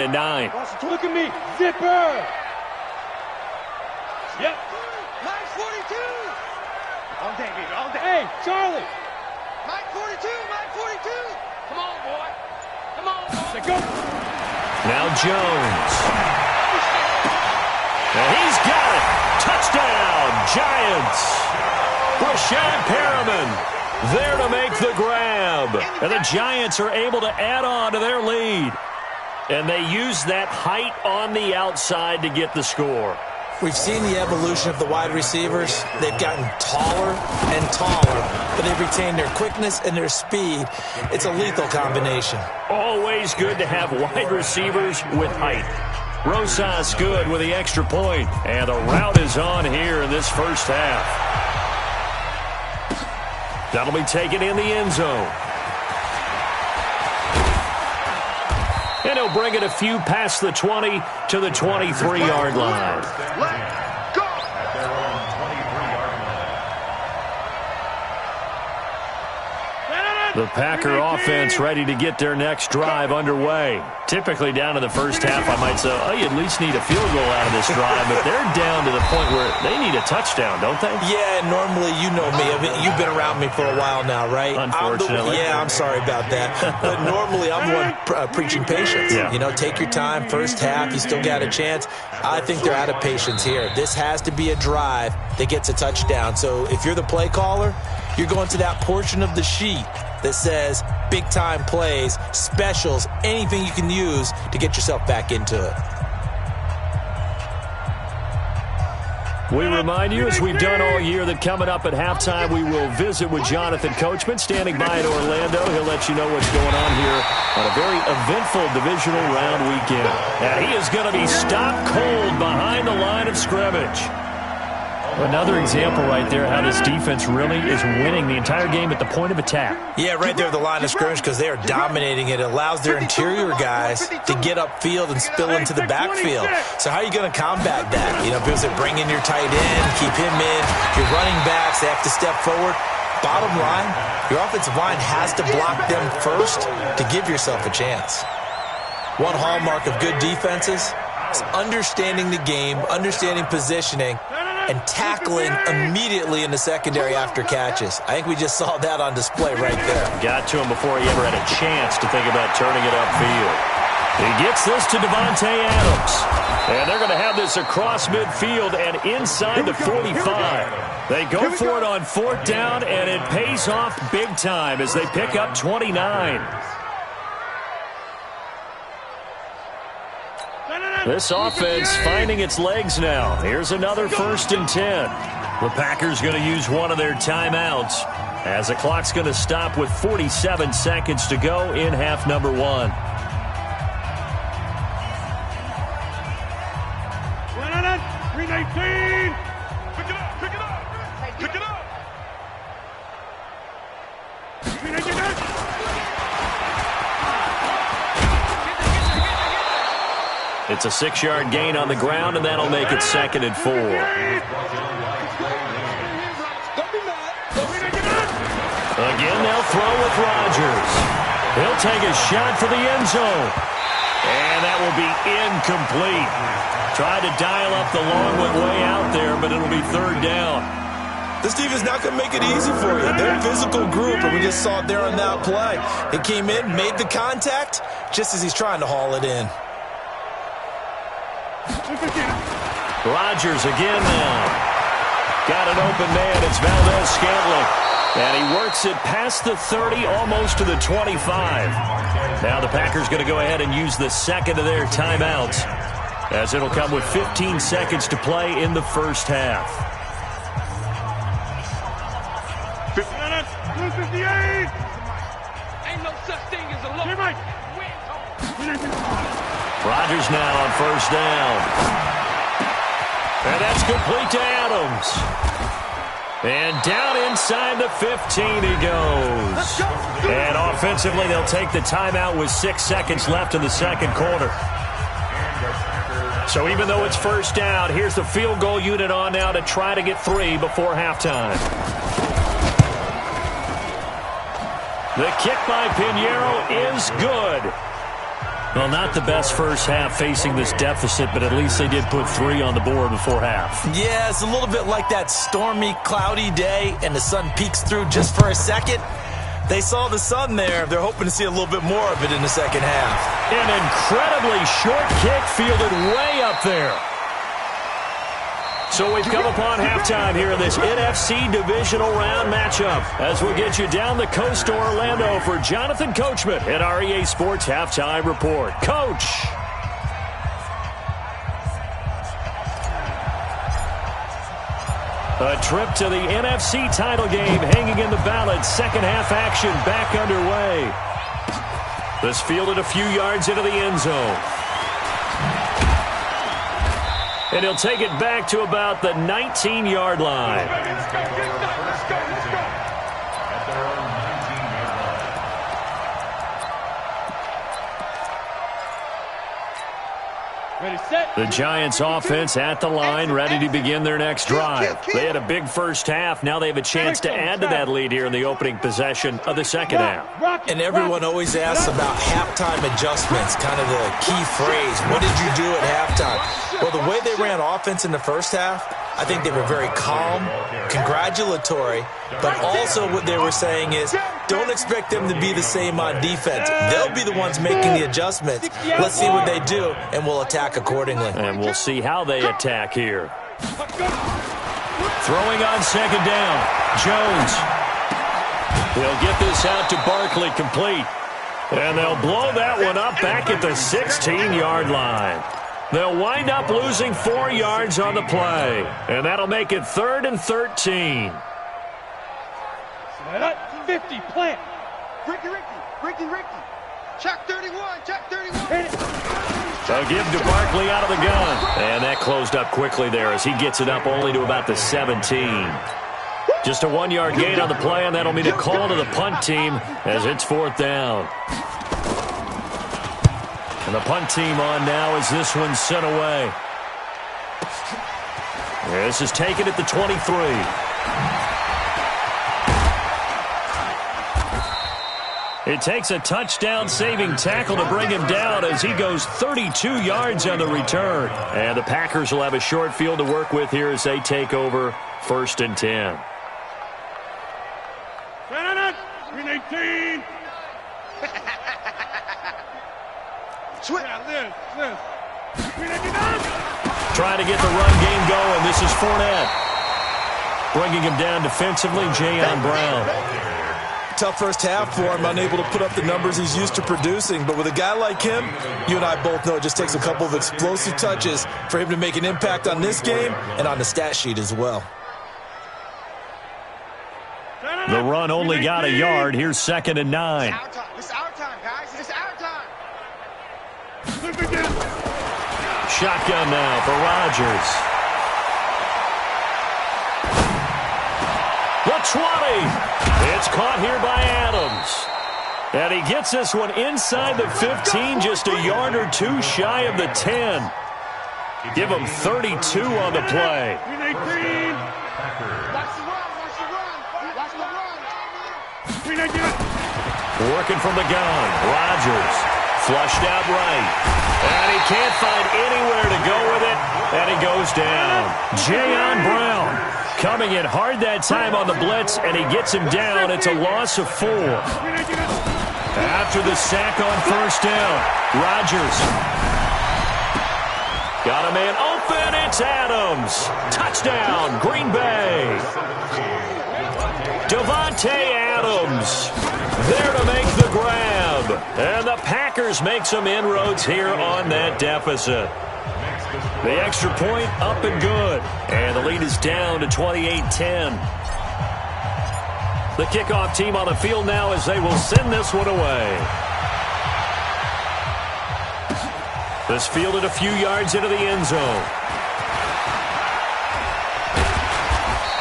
and 9. Look at me, zipper. Yep. Mike 42. All day, baby, all day. Hey, Charlie. Mike 42, Mike 42. Come on, boy. Come on, boy. Let's go. Now Jones. And he's got it. Touchdown, Giants. Rashad Perriman there to make the grab. And the Giants are able to add on to their lead. And they use that height on the outside to get the score. We've seen the evolution of the wide receivers. They've gotten taller and taller, but they've retained their quickness and their speed. It's a lethal combination. Always good to have wide receivers with height. Rosas good with the extra point, and the route is on here in this first half. That'll be taken in the end zone. And he'll bring it a few past the 20 to the 23-yard line. Let's go. The Packer offense ready to get their next drive underway. Typically down to the first half, I might say, oh, you at least need a field goal out of this drive, but they're down to the point where they need a touchdown, don't they? Yeah, normally, you know me. I mean, you've been around me for a while now, right? Unfortunately. I'm sorry about that. But normally, I'm the one preaching patience. Yeah. You know, take your time. First half, you still got a chance. I think they're out of patience here. This has to be a drive that gets a touchdown. So if you're the play caller, you're going to that portion of the sheet that says big-time plays, specials, anything you can use to get yourself back into it. We remind you, as we've done all year, that coming up at halftime, we will visit with Jonathan Coachman, standing by in Orlando. He'll let you know what's going on here on a very eventful divisional round weekend. And he is going to be stopped cold behind the line of scrimmage. Another example right there how this defense really is winning the entire game at the point of attack. Yeah, right there at the line of scrimmage because they are dominating it. It allows their interior guys to get upfield and spill into the backfield. So how are you going to combat that? You know, because they bring in your tight end, keep him in. Your running backs, they have to step forward. Bottom line, your offensive line has to block them first to give yourself a chance. One hallmark of good defenses is understanding the game, understanding positioning, and tackling immediately in the secondary after catches. I think we just saw that on display right there. Got to him before he ever had a chance to think about turning it upfield. He gets this to Devontae Adams. And they're going to have this across midfield and inside the 45. They go for it on fourth down, and it pays off big time as they pick up 29. This offense finding its legs now. Here's another 1st and 10. The Packers going to use one of their timeouts as the clock's going to stop with 47 seconds to go in half number 1. Pick it up, pick it up, pick it up. It's a 6-yard gain on the ground, and that'll make it 2nd and 4. Again, they'll throw with Rodgers. He'll take a shot for the end zone. And that will be incomplete. Tried to dial up the long way out there, but it'll be 3rd down. This team is not going to make it easy for you. They're a physical group, and we just saw it there on that play. He came in, made the contact, just as he's trying to haul it in. Rodgers again now. Got an open man. It's Valdez-Scantling. And he works it past the 30, almost to the 25. Now the Packers going to go ahead and use the 2nd of their timeouts, as it'll come with 15 seconds to play in the first half. 58. Ain't no such thing as a low. Rodgers now on 1st down. And that's complete to Adams. And down inside the 15 he goes. And offensively, they'll take the timeout with 6 seconds left in the second quarter. So even though it's 1st down, here's the field goal unit on now to try to get 3 before halftime. The kick by Pinheiro is good. Well, not the best first half facing this deficit, but at least they did put 3 on the board before half. Yeah, it's a little bit like that stormy, cloudy day, and the sun peeks through just for a second. They saw the sun there. They're hoping to see a little bit more of it in the second half. An incredibly short kick fielded way up there. So we've come upon halftime here in this NFC divisional round matchup as we'll get you down the coast to Orlando for Jonathan Coachman at our EA Sports Halftime Report. Coach. A trip to the NFC title game hanging in the balance. Second half action back underway. This fielded a few yards into the end zone. And he'll take it back to about the 19-yard line. Let's go. Ready, set. The Giants offense at the line, ready to begin their next drive. They had a big first half. Now they have a chance to add to that lead here in the opening possession of the second half. And everyone always asks about halftime adjustments, kind of the key phrase. What did you do at halftime? Well, the way they ran offense in the first half, I think they were very calm, congratulatory, but also what they were saying is don't expect them to be the same on defense. They'll be the ones making the adjustments. Let's see what they do, and we'll attack accordingly. And we'll see how they attack here. Throwing on second down, Jones. He'll get this out to Barkley, complete. And they'll blow that one up back at the 16-yard line. They'll wind up losing 4 yards on the play. And that'll make it 3rd and 13. 50, plant. Ricky. Check 31. They'll give to Barkley out of the gun. And that closed up quickly there as he gets it up only to about the 17. Just a 1-yard gain on the play, and that'll mean a call to the punt team as it's 4th down. And the punt team on now as this one's sent away. This is taken at the 23. It takes a touchdown-saving tackle to bring him down as he goes 32 yards on the return. And the Packers will have a short field to work with here as they take over 1st and 10. 18. Trying to get the run game going. This is Fournette. Bringing him down defensively, Jayon Brown. Tough first half for him, unable to put up the numbers he's used to producing. But with a guy like him, you and I both know it just takes a couple of explosive touches for him to make an impact on this game and on the stat sheet as well. The run only got a yard. Here's 2nd and 9. This is our time, guys. This is our time. Shotgun now for Rodgers. The 20. It's caught here by Adams. And he gets this one inside the 15, just a yard or two shy of the 10. Give him 32 on the play. Working from the gun. Rodgers flushed out right. And he can't find anywhere to go with it. And he goes down. Jayon Brown coming in hard that time on the blitz, and he gets him down. It's a loss of 4. After the sack on 1st down, Rodgers got a man open. It's Adams. Touchdown, Green Bay. Davante Adams there to make the grab. And the Packers make some inroads here on that deficit. The extra point up and good. And the lead is down to 28-10. The kickoff team on the field now as they will send this one away. This fielded a few yards into the end zone.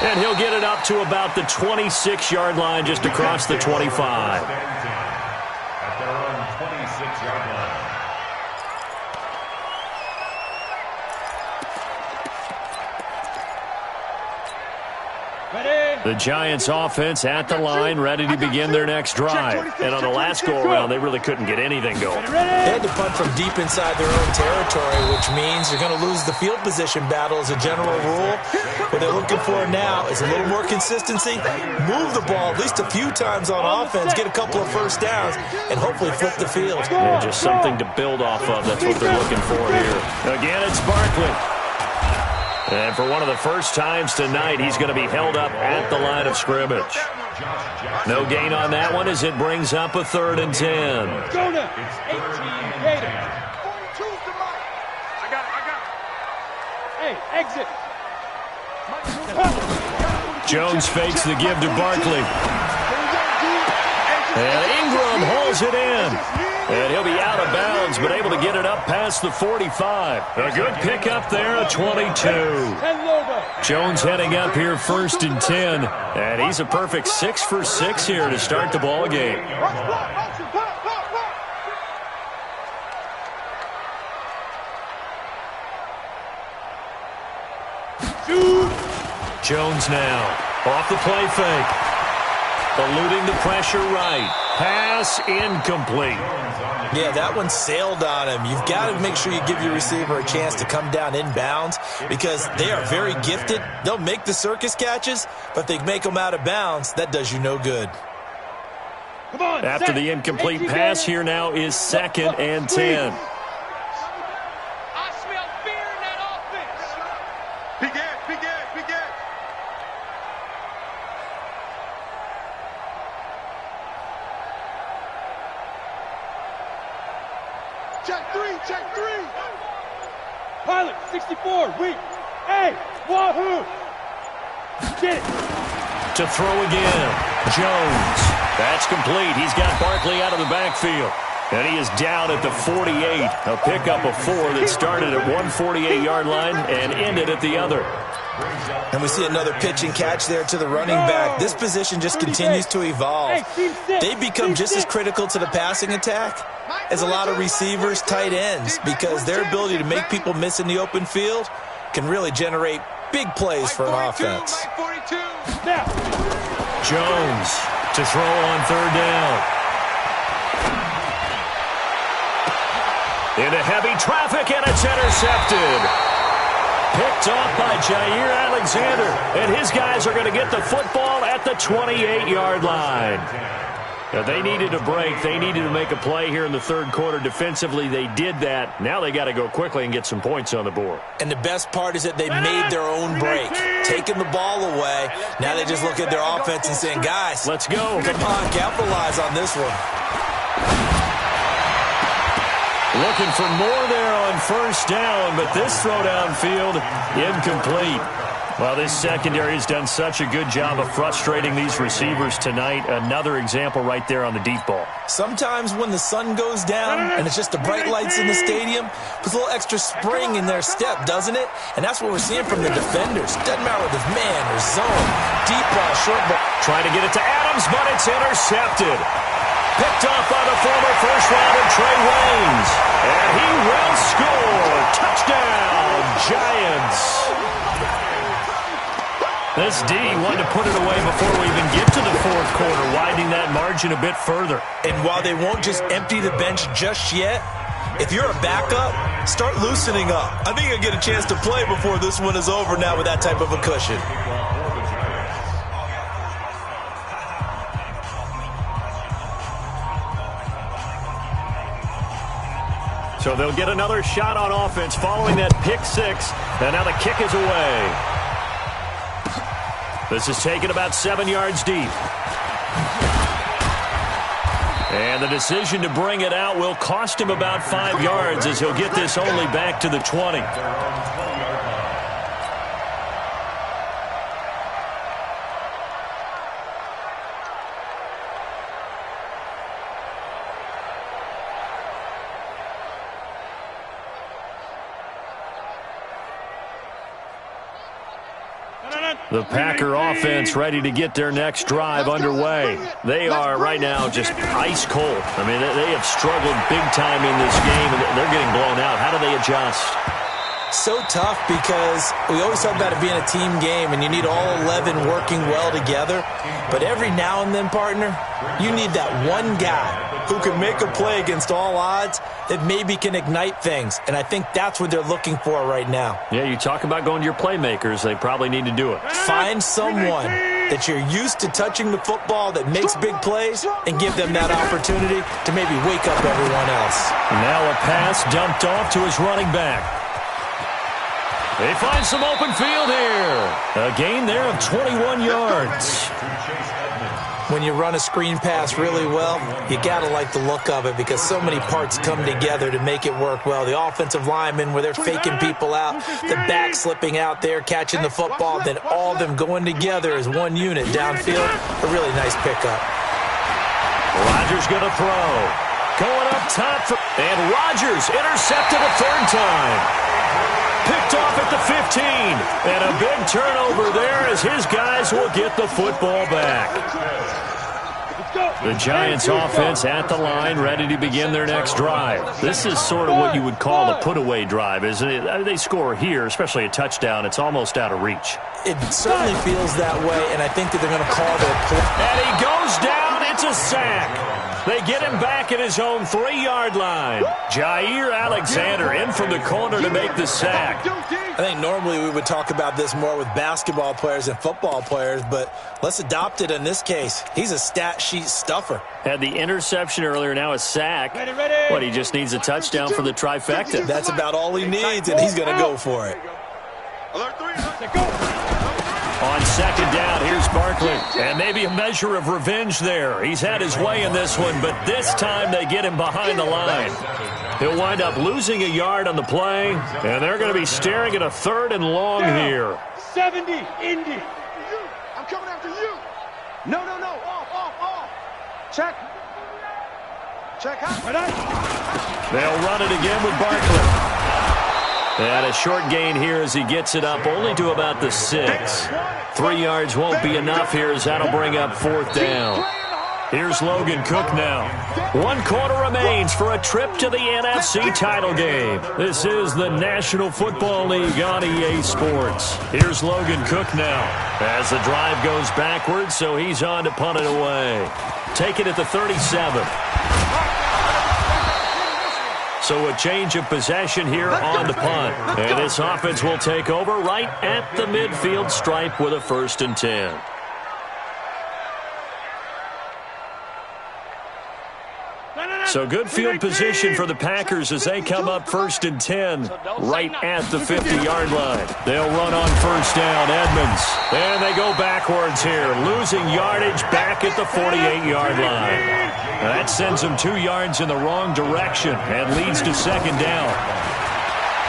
And he'll get it up to about the 26-yard line, just across the 25. At their own 26-yard line. Ready. The Giants offense at the line, ready to begin their next drive. And on the last go-around, they really couldn't get anything going. They had to punt from deep inside their own territory, which means you're going to lose the field position battle as a general rule. What they're looking for now is a little more consistency, move the ball at least a few times on offense, get a couple of first downs, and hopefully flip the field. Yeah, just something to build off of. That's what they're looking for here. Again, it's Barkley. And for one of the first times tonight, he's going to be held up at the line of scrimmage. No gain on that one as it brings up a 3rd and 10. Jonah, 18, Gator. I got it. Hey, exit. Jones fakes the give to Barkley. And Ingram holds it in. And he'll be out of bounds, but able to get it up past the 45. A good pickup there, a 22. Jones heading up here 1st and 10. And he's a perfect 6 for 6 here to start the ball game. Jones now off the play fake. Eluding the pressure right. Pass incomplete. Yeah, that one sailed on him. You've got to make sure you give your receiver a chance to come down inbounds because they are very gifted. They'll make the circus catches, but they make them out of bounds. That does you no good. After the incomplete pass, here now is 2nd and 10. I smell fear in that offense. Big Ed, Big Ed, Big Ed. Check 3, check 3. Pilot, 64, weak. Hey, wahoo. Get it. To throw again. Jones. That's complete. He's got Barkley out of the backfield. And he is down at the 48. A pickup of 4 that started at 148-yard line and ended at the other. And we see another pitch and catch there to the running back. This position just continues to evolve. They become just as critical to the passing attack as a lot of receivers, tight ends, because their ability to make people miss in the open field can really generate big plays for an offense. Jones to throw on 3rd down. Into heavy traffic, and it's intercepted. Picked off by Jair Alexander, and his guys are going to get the football at the 28-yard line. Now, they needed a break. They needed to make a play here in the 3rd quarter. Defensively, they did that. Now they got to go quickly and get some points on the board. And the best part is that they made their own break, taking the ball away. Now they just look at their offense and saying, guys, let's go. Come on, capitalize on this one. Looking for more there on 1st down, but this throw downfield, incomplete. Well, this secondary has done such a good job of frustrating these receivers tonight. Another example right there on the deep ball. Sometimes when the sun goes down and it's just the bright lights in the stadium, puts a little extra spring in their step, doesn't it? And that's what we're seeing from the defenders. Doesn't matter whether it's man or zone, deep ball, short ball. Trying to get it to Adams, but it's intercepted. Picked off by the former first-rounder Trey Waynes. And he will score. Touchdown, Giants. This D wanted to put it away before we even get to the 4th quarter, widening that margin a bit further. And while they won't just empty the bench just yet, if you're a backup, start loosening up. I think you'll get a chance to play before this one is over now with that type of a cushion. So they'll get another shot on offense following that pick 6. And now the kick is away. This is taken about 7 yards deep. And the decision to bring it out will cost him about 5 yards as he'll get this only back to the 20. The Packer offense ready to get their next drive underway. They are right now just ice cold. I mean, they have struggled big time in this game, and they're getting blown out. How do they adjust? So tough because we always talk about it being a team game and you need all 11 working well together. But every now and then, partner, you need that one guy who can make a play against all odds that maybe can ignite things. And I think that's what they're looking for right now. Yeah, you talk about going to your playmakers. They probably need to do it. Find someone that you're used to touching the football that makes big plays and give them that opportunity to maybe wake up everyone else. Now a pass dumped off to his running back. They find some open field here. A gain there of 21 yards. When you run a screen pass really well, you got to like the look of it because so many parts come together to make it work well. The offensive linemen where they're faking people out, the back slipping out there, catching the football, then all of them going together as one unit downfield. A really nice pickup. Rodgers going to throw. Going up top. And Rodgers intercepted a third time. Picked off at the 15. And a big turnover there as his guys will get the football back. The Giants offense at the line, ready to begin their next drive. This is sort of what you would call a put-away drive, isn't it? They score here, especially a touchdown. It's almost out of reach. It certainly feels that way, and I think that they're going to call their play. And he goes down. It's a sack. They get him back at his own 3-yard line. Jair Alexander in from the corner to make the sack. I think normally we would talk about this more with basketball players and football players, but let's adopt it in this case. He's a stat sheet stuffer. Had the interception earlier, now a sack. What, he just needs a touchdown for the trifecta. That's about all he needs, and he's going to go for it. On second down, here's Barkley. And maybe a measure of revenge there. He's had his way in this one, but this time they get him behind the line. He'll wind up losing a yard on the play, and they're going to be staring at a 3rd and long here. 70, Indy. I'm coming after you. No. Off. Check. They'll run it again with Barkley. And a short gain here as he gets it up only to about the 6. 3 yards won't be enough here as that'll bring up 4th down. Here's Logan Cook now. 1 quarter remains for a trip to the NFC title game. This is the National Football League on EA Sports. Here's Logan Cook now as the drive goes backwards, so he's on to punt it away. Take it at the 37. So a change of possession here on the punt. And this offense will take over right at the midfield stripe with a 1st and 10. So good field position for the Packers as they come up 1st and 10 right at the 50-yard line. They'll run on 1st down, Edmonds. And they go backwards here, losing yardage back at the 48-yard line. That sends them 2 yards in the wrong direction and leads to 2nd down.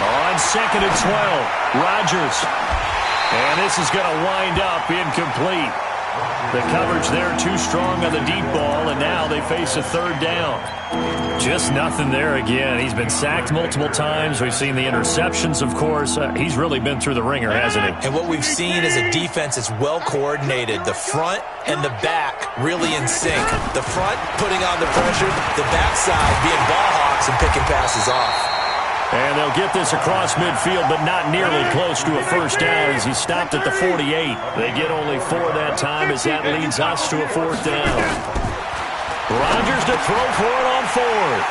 On 2nd and 12, Rodgers. And this is going to wind up incomplete. The coverage there too strong on the deep ball, and now they face a 3rd down. Just nothing there again. He's been sacked multiple times. We've seen the interceptions, of course. He's really been through the ringer, hasn't he? And what we've seen is a defense that's well coordinated. The front and the back really in sync. The front putting on the pressure, the backside being ball hawks and picking passes off. And they'll get this across midfield, but not nearly close to a 1st down as he stopped at the 48. They get only 4 that time as that leads us to a 4th down. Rodgers to throw for it on 4th.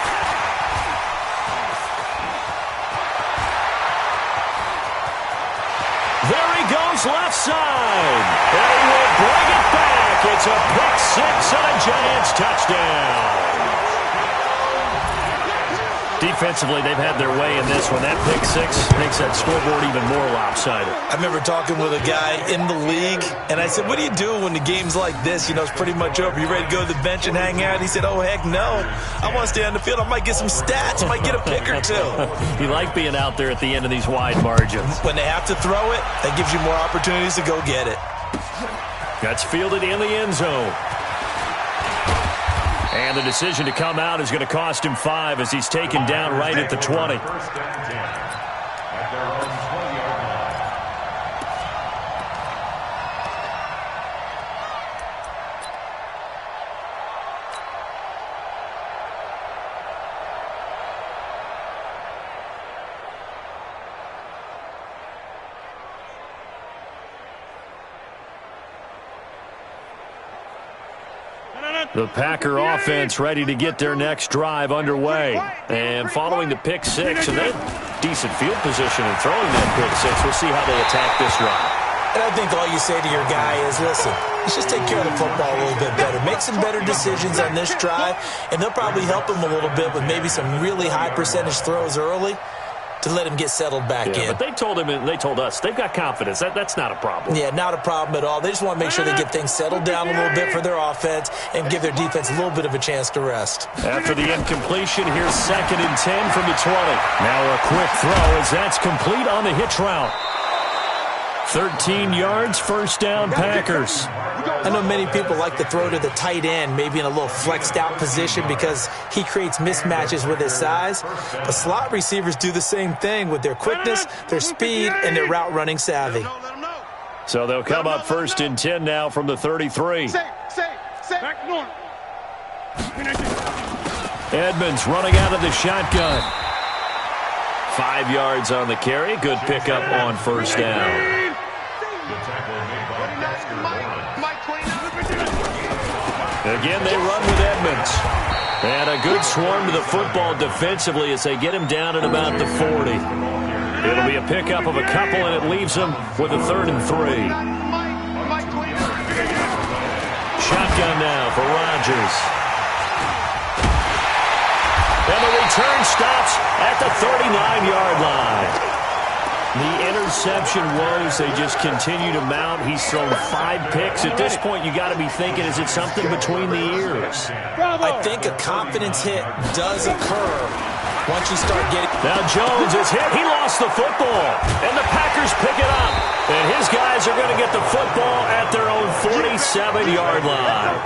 There he goes left side. And he will bring it back. It's a pick 6 and a Giants touchdown. Defensively, they've had their way in this one. That pick 6 makes that scoreboard even more lopsided. I remember talking with a guy in the league, and I said, what do you do when the game's like this? You know, it's pretty much over. You ready to go to the bench and hang out? He said, oh, heck no. I want to stay on the field. I might get some stats. I might get a pick or 2. You like being out there at the end of these wide margins. When they have to throw it, that gives you more opportunities to go get it. That's fielded in the end zone. And the decision to come out is going to cost him 5 as he's taken down right at the 20. The Packer offense ready to get their next drive underway. And following the pick six, and they have decent field position in throwing that pick six. We'll see how they attack this drive. And I think all you say to your guy is, listen, let's just take care of the football a little bit better. Make some better decisions on this drive, and they'll probably help him a little bit with maybe some really high percentage throws early to let him get settled back in. But they told him and they told us they've got confidence. That's not a problem. Yeah, not a problem at all. They just want to make sure they get things settled down a little bit for their offense and give their defense a little bit of a chance to rest. After the incompletion, here's 2nd and 10 from the 20. Now a quick throw as that's complete on the hitch route. 13 yards, first down, Packers. I know many people like to throw to the tight end, maybe in a little flexed out position because he creates mismatches with his size. But slot receivers do the same thing with their quickness, their speed, and their route running savvy. So they'll come up 1st and 10 now from the 33. Edmonds running out of the shotgun. 5 yards on the carry. Good pickup on first down. Again, they run with Edmonds. And a good swarm to the football defensively as they get him down at about the 40. It'll be a pickup of a couple, and it leaves them with a 3rd and 3. Shotgun now for Rodgers. And the return stops at the 39-yard line. The interception woes, they just continue to mount. He's thrown 5 picks. At this point, you got to be thinking, is it something between the ears? I think a confidence hit does occur once you start getting... Now Jones is hit. He lost the football. And the Packers pick it up. And his guys are going to get the football at their own 47-yard line.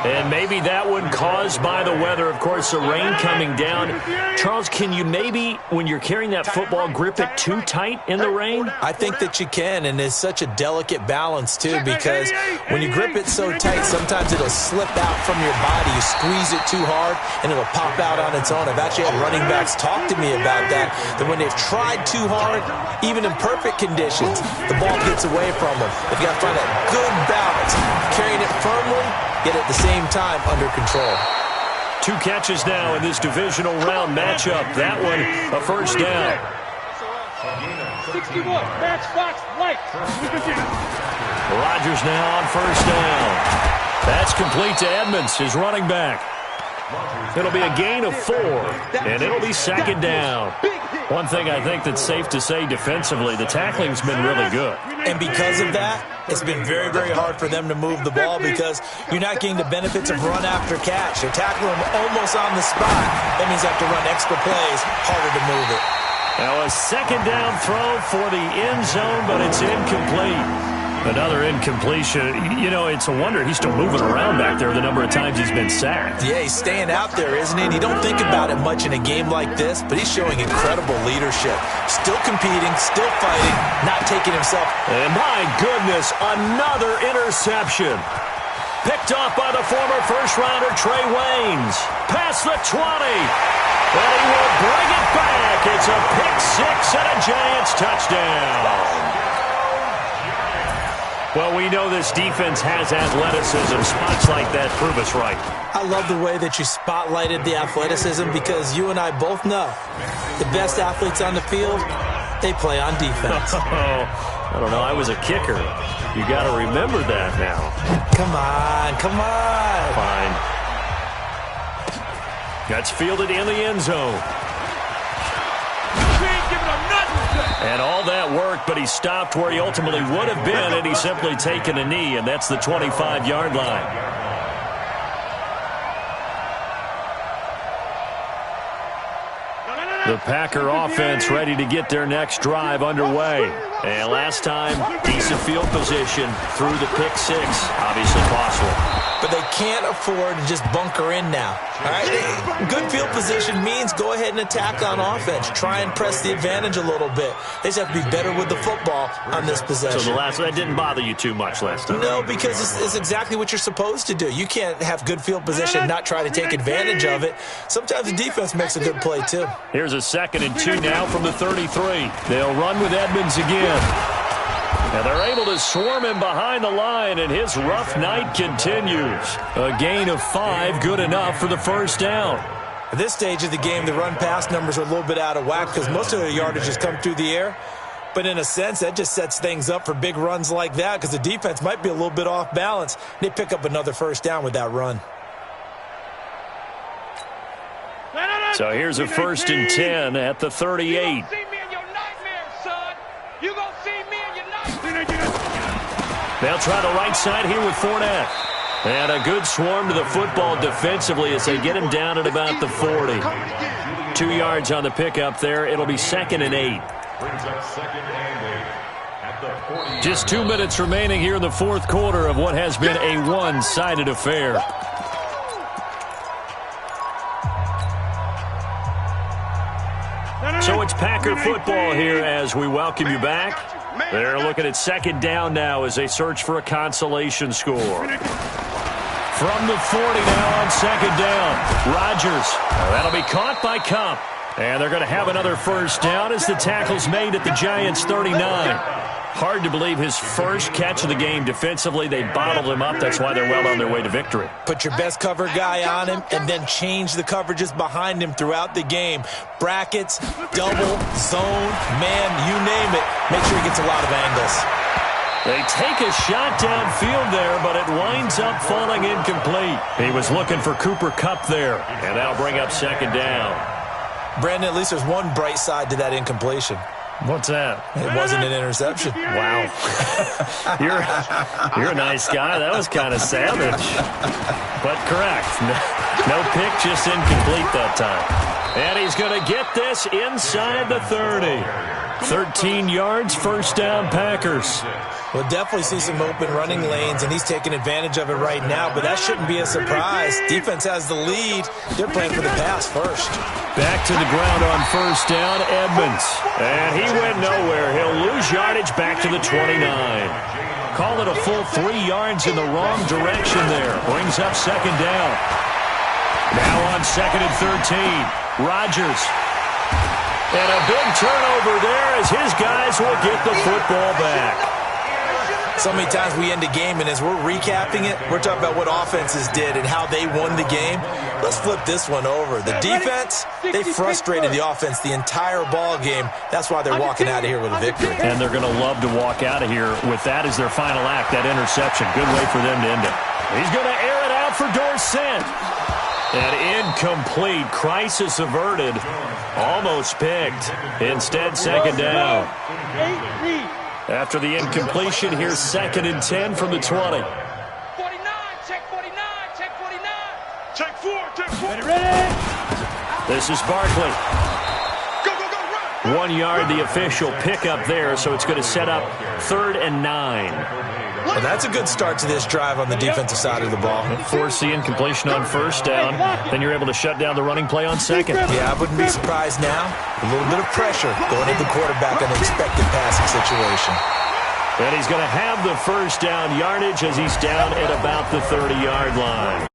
And maybe that one caused by the weather. Of course, the rain coming down. Charles, can you maybe, when you're carrying that football, grip it too tight in the rain? I think that you can, and it's such a delicate balance, too, because when you grip it so tight, sometimes it'll slip out from your body. You squeeze it too hard, and it'll pop out on its own. I've actually had running backs talk to me about that when they've tried too hard, even in perfect conditions, the ball gets away from them. They've got to find that good balance, carrying it firmly, yet at the same time under control. 2 catches now in this divisional round matchup. That one, a first down. 61, match Fox, light. Rodgers now on first down. That's complete to Edmonds, his running back. It'll be a gain of 4, and it'll be 2nd down. One thing I think that's safe to say defensively, the tackling's been really good. And because of that, it's been very, very hard for them to move the ball because you're not getting the benefits of run after catch. They're tackling them almost on the spot. That means they have to run extra plays, harder to move it. Now a 2nd down throw for the end zone, but it's incomplete. Another incompletion. You know, it's a wonder he's still moving around back there the number of times he's been sacked. Yeah, he's staying out there, isn't he? And you don't think about it much in a game like this, but he's showing incredible leadership. Still competing, still fighting, not taking himself. And my goodness, another interception. Picked off by the former first-rounder Trey Waynes. Past the 20. And he will bring it back. It's a pick 6 and a Giants touchdown. Well, we know this defense has athleticism. Spots like that prove us right. I love the way that you spotlighted the athleticism because you and I both know the best athletes on the field, they play on defense. I don't know. I was a kicker. You got to remember that now. Come on, come on. Fine. That's fielded in the end zone. And all that worked, but he stopped where he ultimately would have been, and he's simply taken a knee, and that's the 25-yard line. The Packer offense ready to get their next drive underway. And last time, decent field position through the pick 6. Obviously costly. But they can't afford to just bunker in now. All right? Good field position means go ahead and attack on offense. Try and press the advantage a little bit. They just have to be better with the football on this possession. So that didn't bother you too much last time? No, because it's exactly what you're supposed to do. You can't have good field position and not try to take advantage of it. Sometimes the defense makes a good play, too. Here's a 2nd and 2 now from the 33. They'll run with Edmonds again. And they're able to swarm him behind the line, and his rough night continues. A gain of 5, good enough for the first down. At this stage of the game, the run-pass numbers are a little bit out of whack because most of their yardage has come through the air. But in a sense, that just sets things up for big runs like that because the defense might be a little bit off balance. They pick up another first down with that run. So here's a 1st and 10 at the 38. They'll try the right side here with Fournette. And a good swarm to the football defensively as they get him down at about the 40. 2 yards on the pickup there. It'll be 2nd and 8. Just 2 minutes remaining here in the fourth quarter of what has been a one-sided affair. So it's Packer football here as we welcome you back. They're looking at 2nd down now as they search for a consolation score. From the 40 now on 2nd down. Rodgers. That'll be caught by Kupp. And they're going to have another first down as the tackle's made at the Giants' 39. Hard to believe his first catch of the game defensively. They bottled him up. That's why they're well on their way to victory. Put your best cover guy on him and then change the coverages behind him throughout the game. Brackets, double, zone, man, you name it. Make sure he gets a lot of angles. They take a shot downfield there, but it winds up falling incomplete. He was looking for Cooper Kupp there, and that'll bring up 2nd down. Brandon, at least there's one bright side to that incompletion. What's that? It wasn't an interception. Wow. You're a nice guy. That was kind of savage. But correct. No pick, just incomplete that time. And he's going to get this inside the 30. 13 yards, first down, Packers. We'll definitely see some open running lanes, and he's taking advantage of it right now, but that shouldn't be a surprise. Defense has the lead. They're playing for the pass first. Back to the ground on first down, Edmonds. And he went nowhere. He'll lose yardage back to the 29. Call it a full 3 yards in the wrong direction there. Brings up 2nd down. Now on 2nd and 13. Rodgers. And a big turnover there as his guys will get the football back. So many times we end a game, and as we're recapping it, we're talking about what offenses did and how they won the game. Let's flip this one over. The defense, they frustrated the offense the entire ball game. That's why they're walking out of here with a victory. And they're going to love to walk out of here with that as their final act, that interception. Good way for them to end it. He's going to air it out for Dorsett. And incomplete. Crisis averted. Almost picked. Instead, 2nd down. After the incompletion, here's 2nd and 10 from the 20. 49, check 49, check 49. Check 4, check 4. Ready? This is Barkley. Go, go, go, run. 1 yard, the official pickup there, so it's going to set up 3rd and 9. Well, that's a good start to this drive on the defensive side of the ball. Force the incompletion on first down. Then you're able to shut down the running play on 2nd. Yeah, I wouldn't be surprised now. A little bit of pressure going at the quarterback in an expected passing situation. And he's going to have the first down yardage as he's down at about the 30-yard line.